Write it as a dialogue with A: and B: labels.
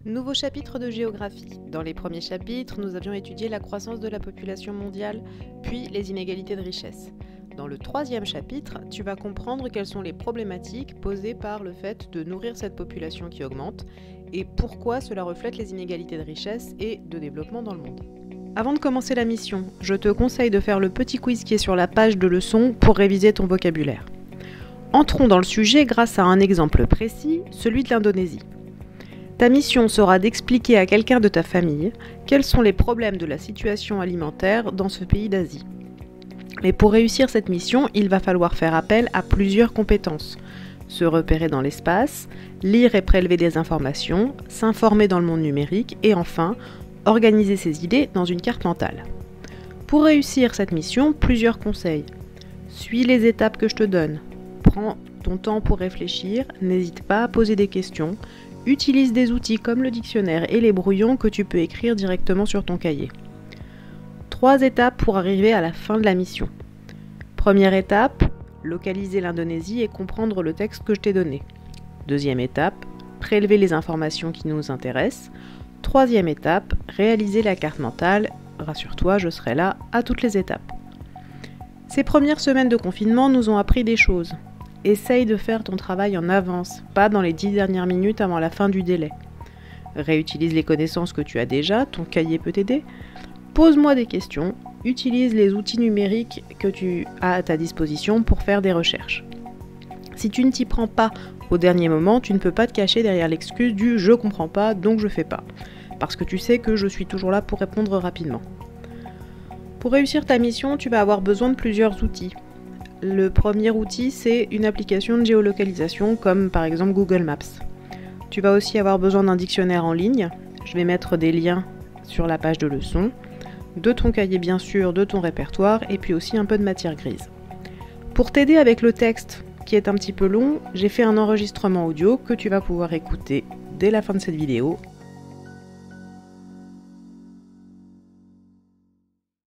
A: Nouveau chapitre de géographie. Dans les premiers chapitres, nous avions étudié la croissance de la population mondiale, puis les inégalités de richesse. Dans le troisième chapitre, tu vas comprendre quelles sont les problématiques posées par le fait de nourrir cette population qui augmente et pourquoi cela reflète les inégalités de richesse et de développement dans le monde. Avant de commencer la mission, je te conseille de faire le petit quiz qui est sur la page de leçon pour réviser ton vocabulaire. Entrons dans le sujet grâce à un exemple précis, celui de l'Indonésie. Ta mission sera d'expliquer à quelqu'un de ta famille quels sont les problèmes de la situation alimentaire dans ce pays d'Asie. Mais pour réussir cette mission, il va falloir faire appel à plusieurs compétences. Se repérer dans l'espace, lire et prélever des informations, s'informer dans le monde numérique et enfin, organiser ses idées dans une carte mentale. Pour réussir cette mission, plusieurs conseils. Suis les étapes que je te donne. Prends ton temps pour réfléchir, n'hésite pas à poser des questions. Utilise des outils comme le dictionnaire et les brouillons que tu peux écrire directement sur ton cahier. 3 étapes pour arriver à la fin de la mission. Première étape, localiser l'Indonésie et comprendre le texte que je t'ai donné. Deuxième étape, prélever les informations qui nous intéressent. Troisième étape, réaliser la carte mentale. Rassure-toi, je serai là à toutes les étapes. Ces premières semaines de confinement nous ont appris des choses. Essaye de faire ton travail en avance, pas dans les 10 dernières minutes avant la fin du délai. Réutilise les connaissances que tu as déjà, ton cahier peut t'aider. Pose-moi des questions, utilise les outils numériques que tu as à ta disposition pour faire des recherches. Si tu ne t'y prends pas au dernier moment, tu ne peux pas te cacher derrière l'excuse du « je comprends pas, donc je fais pas », parce que tu sais que je suis toujours là pour répondre rapidement. Pour réussir ta mission, tu vas avoir besoin de plusieurs outils. Le premier outil, c'est une application de géolocalisation comme par exemple Google Maps. Tu vas aussi avoir besoin d'un dictionnaire en ligne. Je vais mettre des liens sur la page de leçon, de ton cahier bien sûr, de ton répertoire et puis aussi un peu de matière grise. Pour t'aider avec le texte qui est un petit peu long, j'ai fait un enregistrement audio que tu vas pouvoir écouter dès la fin de cette vidéo